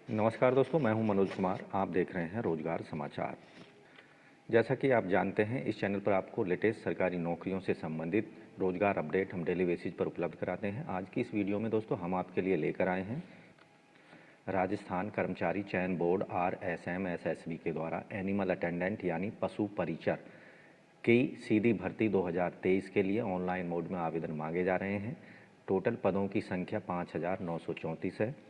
नमस्कार दोस्तों, मैं हूं मनोज कुमार। आप देख रहे हैं रोजगार समाचार। जैसा कि आप जानते हैं, इस चैनल पर आपको लेटेस्ट सरकारी नौकरियों से संबंधित रोजगार अपडेट हम डेली बेसिस पर उपलब्ध कराते हैं। आज की इस वीडियो में दोस्तों हम आपके लिए लेकर आए हैं राजस्थान कर्मचारी चयन बोर्ड RSMSSB के द्वारा एनिमल अटेंडेंट यानी पशु परिचर की सीधी भर्ती 2023 के लिए ऑनलाइन मोड में आवेदन मांगे जा रहे हैं। टोटल पदों की संख्या 5,934 है।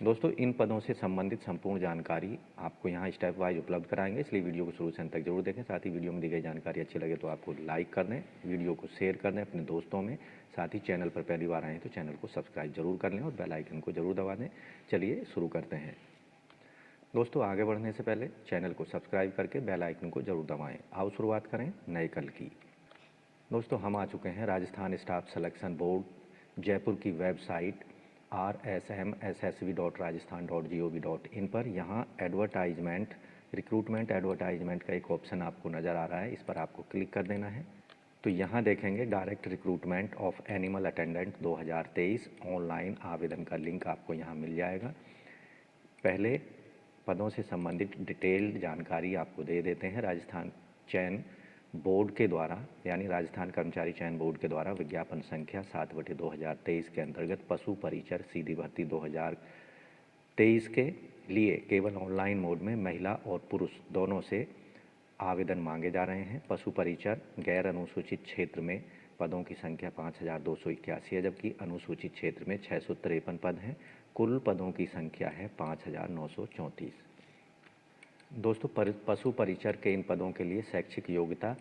दोस्तों, इन पदों से संबंधित संपूर्ण जानकारी आपको यहाँ स्टेप वाइज उपलब्ध कराएंगे, इसलिए वीडियो को शुरू से अंत तक जरूर देखें। साथ ही वीडियो में दी गई जानकारी अच्छी लगे तो आपको लाइक कर दें, वीडियो को शेयर कर दें अपने दोस्तों में। साथ ही चैनल पर पहली बार आएँ तो चैनल को सब्सक्राइब जरूर कर लें और बेल आइकन को जरूर दबा दें। चलिए शुरू करते हैं। दोस्तों, आगे बढ़ने से पहले चैनल को सब्सक्राइब करके बेल आइकन को जरूर दबाएँ। आओ शुरुआत करें नए कल की। दोस्तों, हम आ चुके हैं Rajasthan staff selection board Jaipur की वेबसाइट rsmssv.rajasthan.gov.in पर। यहाँ एडवर्टाइजमेंट, रिक्रूटमेंट एडवर्टाइजमेंट का एक ऑप्शन आपको नज़र आ रहा है, इस पर आपको क्लिक कर देना है। तो यहाँ देखेंगे direct recruitment of animal attendant 2023 online आवेदन का लिंक आपको यहाँ मिल जाएगा। पहले पदों से संबंधित डिटेल्ड जानकारी आपको दे देते हैं। राजस्थान चयन बोर्ड के द्वारा यानी राजस्थान कर्मचारी चयन बोर्ड के द्वारा विज्ञापन संख्या 7/2023 के अंतर्गत पशु परिचर सीधी भर्ती 2023 के लिए केवल ऑनलाइन मोड में महिला और पुरुष दोनों से आवेदन मांगे जा रहे हैं। पशु परिचर गैर अनुसूचित क्षेत्र में पदों की संख्या 5,281 है, जबकि अनुसूचित क्षेत्र में 653 पद हैं। कुल पदों की संख्या है 5,934। दोस्तों, पशु परिचर के इन पदों के लिए शैक्षिक योग्यता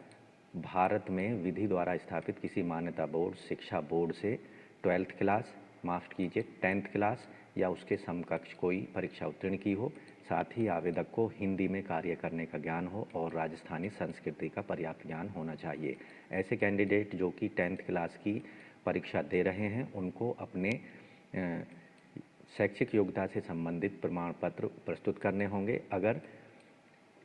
भारत में विधि द्वारा स्थापित किसी मान्यता बोर्ड शिक्षा बोर्ड से 12th क्लास, माफ कीजिए 10th क्लास या उसके समकक्ष कोई परीक्षा उत्तीर्ण की हो। साथ ही आवेदक को हिंदी में कार्य करने का ज्ञान हो और राजस्थानी संस्कृति का पर्याप्त ज्ञान होना चाहिए। ऐसे कैंडिडेट जो कि 10th क्लास की परीक्षा दे रहे हैं उनको अपने शैक्षिक योग्यता से संबंधित प्रमाण पत्र प्रस्तुत करने होंगे। अगर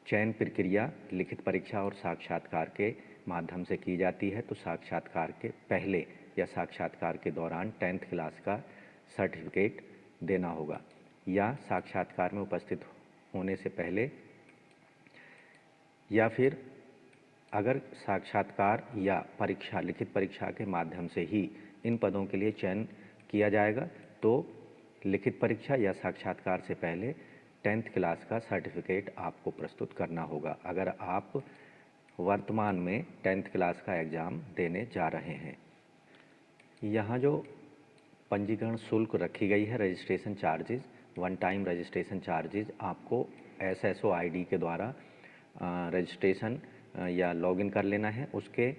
चयन प्रक्रिया लिखित परीक्षा और साक्षात्कार के माध्यम से की जाती है तो साक्षात्कार के पहले या साक्षात्कार के दौरान 10th क्लास का सर्टिफिकेट देना होगा, या साक्षात्कार में उपस्थित होने से पहले, या फिर अगर साक्षात्कार या परीक्षा लिखित परीक्षा के माध्यम से ही इन पदों के लिए चयन किया जाएगा तो लिखित परीक्षा या साक्षात्कार से पहले 10th क्लास का सर्टिफिकेट आपको प्रस्तुत करना होगा अगर आप वर्तमान में 10th क्लास का एग्ज़ाम देने जा रहे हैं। यहाँ जो पंजीकरण शुल्क रखी गई है, registration charges, one time registration charges आपको SSO ID के द्वारा रजिस्ट्रेशन या लॉगिन कर लेना है। उसके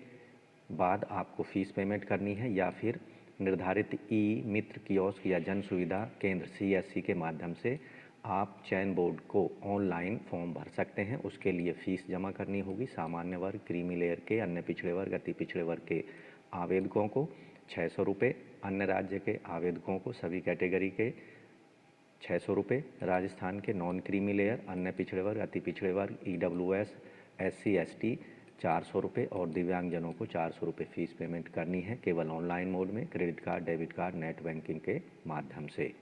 बाद आपको फ़ीस पेमेंट करनी है, या फिर निर्धारित ई मित्र कियोस्क या जन सुविधा केंद्र CSC के माध्यम से आप चयन बोर्ड को ऑनलाइन फॉर्म भर सकते हैं। उसके लिए फ़ीस जमा करनी होगी। सामान्य वर्ग, क्रीमी लेयर के, अन्य पिछड़े वर्ग, अति पिछड़े वर्ग के आवेदकों को 600 रुपये, अन्य राज्य के आवेदकों को सभी कैटेगरी के 600 रुपये, राजस्थान के नॉन क्रीमी लेयर, अन्य पिछड़े वर्ग, अति पिछड़े वर्ग, EWS SC ST 400 रुपये और दिव्यांगजनों को 400 रुपये फ़ीस पेमेंट करनी है, केवल ऑनलाइन मोड में credit card, debit card, net banking के माध्यम से।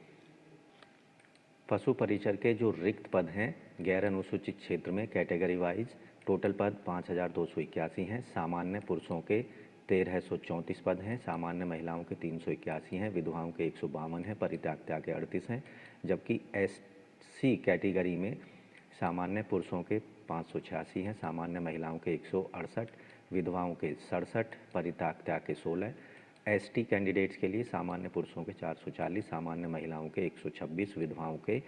पशु परिचर के जो रिक्त पद हैं गैर अनुसूचित क्षेत्र में कैटेगरी वाइज टोटल पद 5,281 हैं। सामान्य पुरुषों के 1,334 पद हैं, सामान्य महिलाओं के 381 हैं, विधवाओं के 152 हैं, परित्यक्ता के 38 हैं, जबकि SC कैटेगरी में सामान्य पुरुषों के 586 हैं, सामान्य महिलाओं के 168, विधवाओं के 67, परित्यक्ता के 16। ST कैंडिडेट्स के लिए सामान्य पुरुषों के 440, सामान्य महिलाओं के 126, विधवाओं के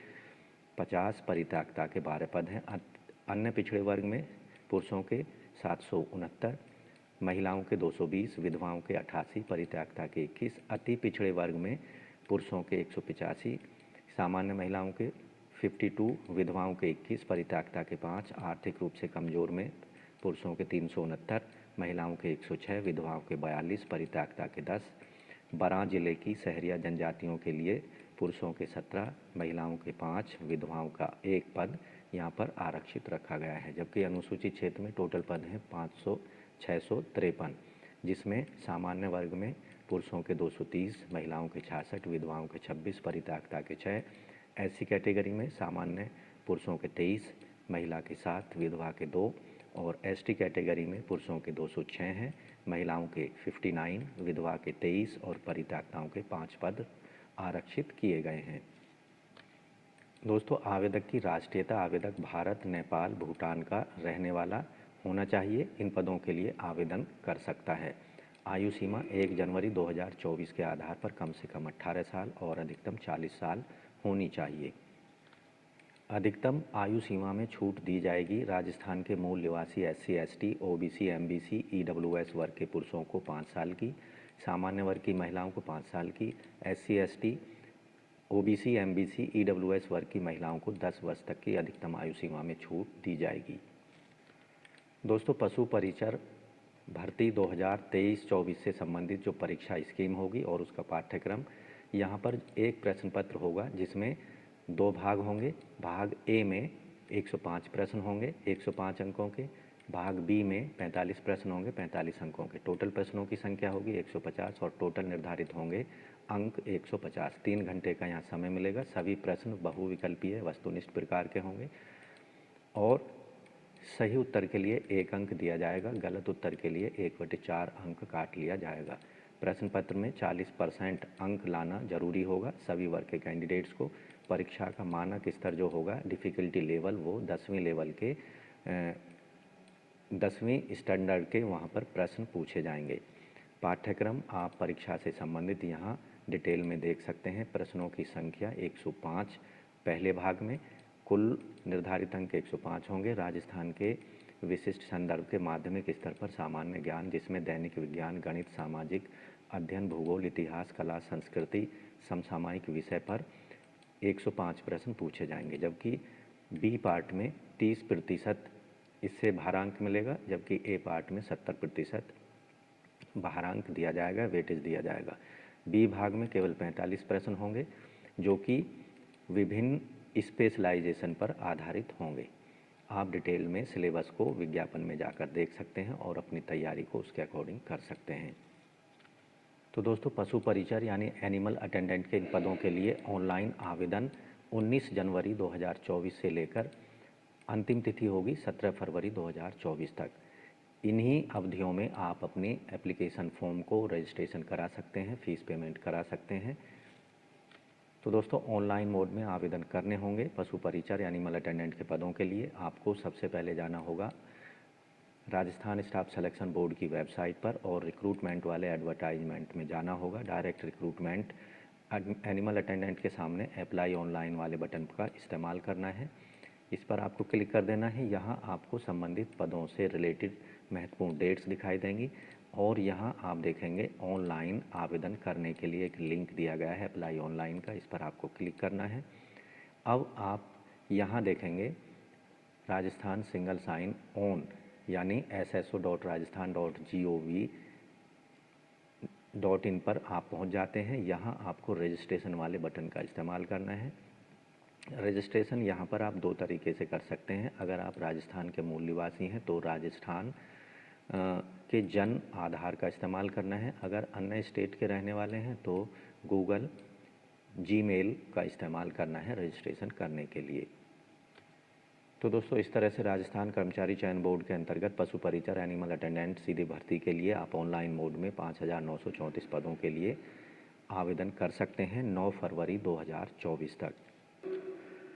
50, परित्यक्ता के 12 पद हैं। अन्य पिछड़े वर्ग में पुरुषों के 769, महिलाओं के 220, विधवाओं के 88, परित्यक्ता के 21, अति पिछड़े वर्ग में पुरुषों के 185, सामान्य महिलाओं के 52, विधवाओं के 21, परित्यक्ता के 5, आर्थिक रूप से कमज़ोर में पुरुषों के 369, महिलाओं के 106, विधवाओं के 42, परित्यक्ता के 10। बरां जिले की शहरिया जनजातियों के लिए पुरुषों के 17, महिलाओं के 5, विधवाओं का 1 पद यहाँ पर आरक्षित रखा गया है, जबकि अनुसूचित क्षेत्र में टोटल पद हैं 653, जिसमें सामान्य वर्ग में पुरुषों के 230, महिलाओं के 66, विधवाओं के 26, परित्यक्ता के 6, SC कैटेगरी में सामान्य पुरुषों के 23, महिला के 7, विधवा के 2 और ST कैटेगरी में पुरुषों के 206 हैं, महिलाओं के 59, विधवा के 23 और परित्यक्ताओं के 5 पद आरक्षित किए गए हैं। दोस्तों, आवेदक की राष्ट्रीयता, आवेदक भारत, नेपाल, भूटान का रहने वाला होना चाहिए। इन पदों के लिए आवेदन कर सकता है। आयु सीमा 1 जनवरी 2024 के आधार पर कम से कम 18 साल और अधिकतम 40 साल होनी चाहिए। अधिकतम आयु सीमा में छूट दी जाएगी। राजस्थान के मूल निवासी SC, ST, OBC, MBC, EWS वर्ग के पुरुषों को 5 साल की, सामान्य वर्ग की महिलाओं को 5 साल की, SC, ST, OBC, MBC, EWS वर्ग की महिलाओं को 10 वर्ष तक की अधिकतम आयु सीमा में छूट दी जाएगी। दोस्तों, पशु परिचर भर्ती 2023-24 से संबंधित जो परीक्षा स्कीम होगी और उसका पाठ्यक्रम, यहाँ पर एक प्रश्न पत्र होगा जिसमें 2 भाग होंगे। भाग ए में 105 प्रश्न होंगे 105 अंकों के, भाग बी में 45 प्रश्न होंगे 45 अंकों के। टोटल प्रश्नों की संख्या होगी 150 और टोटल निर्धारित होंगे अंक 150। 3 घंटे का यहाँ समय मिलेगा। सभी प्रश्न बहुविकल्पीय वस्तुनिष्ठ प्रकार के होंगे और सही उत्तर के लिए 1 अंक दिया जाएगा, गलत उत्तर के लिए 1/4 अंक काट लिया जाएगा। प्रश्न पत्र में 40% अंक लाना जरूरी होगा सभी वर्ग के कैंडिडेट्स को। परीक्षा का मानक स्तर जो होगा, डिफ़िकल्टी लेवल, वो 10वीं लेवल के 10वीं स्टैंडर्ड के वहाँ पर प्रश्न पूछे जाएंगे। पाठ्यक्रम आप परीक्षा से संबंधित यहाँ डिटेल में देख सकते हैं। प्रश्नों की संख्या 105 पहले भाग में, कुल निर्धारित अंक 105 होंगे। राजस्थान के विशिष्ट संदर्भ के माध्यमिक स्तर पर सामान्य ज्ञान, जिसमें दैनिक विज्ञान, गणित, सामाजिक अध्ययन, भूगोल, इतिहास, कला, संस्कृति, समसामयिक विषय पर 105 प्रश्न पूछे जाएंगे। जबकि बी पार्ट में 30% इससे भारांक मिलेगा, जबकि ए पार्ट में 70% भारांक दिया जाएगा, वेटेज दिया जाएगा। बी भाग में केवल 45 प्रश्न होंगे जो कि विभिन्न स्पेशलाइजेशन पर आधारित होंगे। आप डिटेल में सिलेबस को विज्ञापन में जाकर देख सकते हैं और अपनी तैयारी को उसके अकॉर्डिंग कर सकते हैं। तो दोस्तों, पशु परिचर यानी एनिमल अटेंडेंट के इन पदों के लिए ऑनलाइन आवेदन 19 जनवरी 2024 से लेकर अंतिम तिथि होगी 17 फरवरी 2024 तक। इन्हीं अवधियों में आप अपने एप्लीकेशन फॉर्म को रजिस्ट्रेशन करा सकते हैं, फ़ीस पेमेंट करा सकते हैं। तो दोस्तों, ऑनलाइन मोड में आवेदन करने होंगे पशु परिचर यानी एनिमल अटेंडेंट के पदों के लिए। आपको सबसे पहले जाना होगा राजस्थान स्टाफ सिलेक्शन बोर्ड की वेबसाइट पर और रिक्रूटमेंट वाले एडवर्टाइजमेंट में जाना होगा। डायरेक्ट रिक्रूटमेंट एनिमल अटेंडेंट के सामने अप्लाई ऑनलाइन वाले बटन का इस्तेमाल करना है। इस पर आपको क्लिक कर देना है। यहाँ आपको संबंधित पदों से रिलेटेड महत्वपूर्ण डेट्स दिखाई देंगी और यहाँ आप देखेंगे ऑनलाइन आवेदन करने के लिए एक लिंक दिया गया है अप्लाई ऑनलाइन का, इस पर आपको क्लिक करना है। अब आप यहाँ देखेंगे राजस्थान सिंगल साइन ऑन यानी sso.rajasthan.gov.in पर आप पहुँच जाते हैं। यहाँ आपको रजिस्ट्रेशन वाले बटन का इस्तेमाल करना है। रजिस्ट्रेशन यहाँ पर आप 2 तरीके से कर सकते हैं। अगर आप राजस्थान के मूल निवासी हैं तो राजस्थान के जन आधार का इस्तेमाल करना है। अगर अन्य स्टेट के रहने वाले हैं तो गूगल जीमेल का इस्तेमाल करना है रजिस्ट्रेशन करने के लिए। तो दोस्तों, इस तरह से राजस्थान कर्मचारी चयन बोर्ड के अंतर्गत पशु परिचर एनिमल अटेंडेंट सीधी भर्ती के लिए आप ऑनलाइन मोड में 5934 पदों के लिए आवेदन कर सकते हैं 9 फरवरी 2024 तक।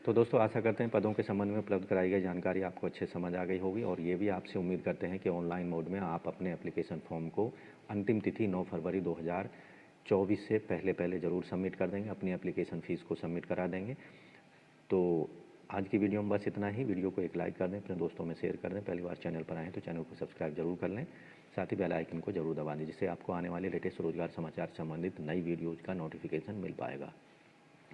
तो दोस्तों, आशा करते हैं पदों के संबंध में उपलब्ध कराई गई जानकारी आपको अच्छे समझ आ गई होगी और ये भी आपसे उम्मीद करते हैं कि ऑनलाइन मोड में आप अपने एप्लीकेशन फॉर्म को अंतिम तिथि 9 फरवरी 2024 से पहले ज़रूर सबमिट कर देंगे, अपनी एप्लीकेशन फ़ीस को सबमिट करा देंगे। तो आज की वीडियो में बस इतना ही। वीडियो को एक लाइक कर दें, अपने दोस्तों में शेयर कर दें। पहली बार चैनल पर आएँ तो चैनल को सब्सक्राइब जरूर कर लें, साथ ही बेल आइकन को जरूर दबा दें, जिससे आपको आने वाले लेटेस्ट रोजगार समाचार से संबंधित नई वीडियोज़ का नोटिफिकेशन मिल पाएगा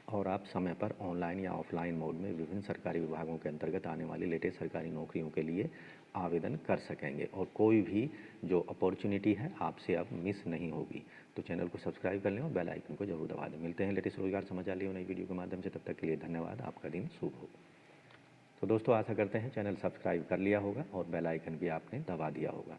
और आप समय पर ऑनलाइन या ऑफलाइन मोड में विभिन्न सरकारी विभागों के अंतर्गत आने वाली लेटेस्ट सरकारी नौकरियों के लिए आवेदन कर सकेंगे और कोई भी जो अपॉर्चुनिटी है आपसे अब मिस नहीं होगी। तो चैनल को सब्सक्राइब कर लें और बेल आइकन को जरूर दबा दें। मिलते हैं लेटेस्ट रोजगार समाचार लिए नई वीडियो के माध्यम से। तब तक के लिए धन्यवाद। आपका दिन शुभ हो। तो दोस्तों, आशा करते हैं चैनल सब्सक्राइब कर लिया होगा और बेल आइकन भी आपने दबा दिया होगा।